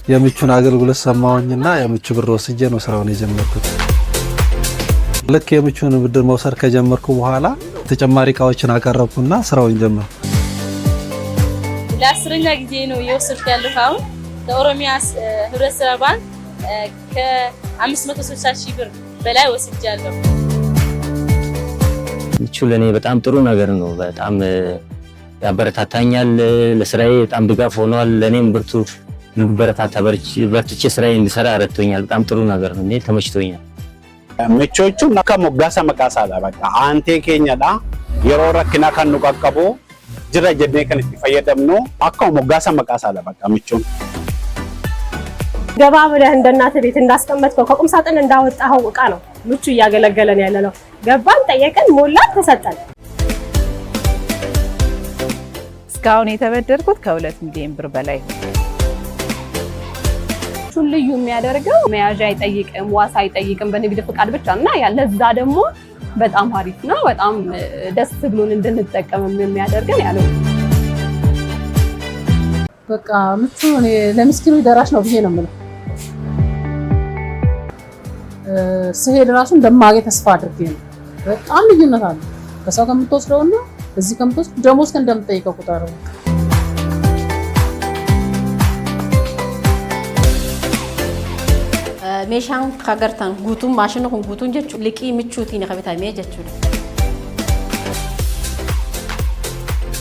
የምቹን አገልግሎት ሰማሁኝና የምቹ ብር ወስጄ ነው ስራውን የጀመርኩት። ልክ የምቹን ብድር መውሰድ ከጀመርኩ በኋላ ተጨማሪ እቃዎችን አቀረብኩና ስራውን ጀመርኩ። ለአስረኛ ጊዜ ነው የወሰድኩት ያለው አሁን ለኦሮሚያ ህብረት ስራ ባንክ ከ560,000 ብር በላይ ወስጃለሁ። ምቹ ለኔ በጣም ጥሩ ነገር ነው። በጣም ያበረታታኛል። ለስራዬ በጣም ድጋፍ ሆኗል። ለኔም ብርቱ በርትቼ ስራዬ እንድሰራ ረድቶኛል። በጣም ጥሩ ነገር ነው። እኔ ተመችቶኛል። ምቾቹ ነካ ሞጋሳ መቃሳላ በቃ አንቴ ኬኛዳ የሮ ረክና ከኑ ቀቀቦ ጅራ ጀዴ ከን ፈየደምኖ አካው ሞጋሳ መቃሳላ በቃ ምቾን ገባ ብለህ እንደናተ ቤት እንዳስቀመጥከው ከቁም ሳጥን እንዳወጣኸው ዕቃ ነው ምቹ እያገለገለን ያለነው። ገባን፣ ጠየቀን፣ ሞላን፣ ተሰጠን። እስካሁን የተበደርኩት ከ2 ሚሊዮን ብር በላይ ነው። ልዩ የሚያደርገው መያዣ አይጠይቅም፣ ዋሳ አይጠይቅም፣ በንግድ ፍቃድ ብቻ እና ያለዛ ደግሞ በጣም አሪፍ ነው። በጣም ደስ ብሎን እንድንጠቀም የሚያደርገን ያለው በቃ ምቹ እኔ ለምስኪኑ ደራሽ ነው ብዬ ነው የምለው። ስሄድ ራሱ እንደማገኝ ተስፋ አድርጌ ነው። በጣም ልዩነት አለ ከሰው ከምትወስደውና እዚህ ከምትወስድ ደሞዝ እንደምትጠይቀው ቁጥር ነው። meeshaan kagartan guutuun maashina kun guutuun jechuun liqii michuutiin qabatamee jechuudha.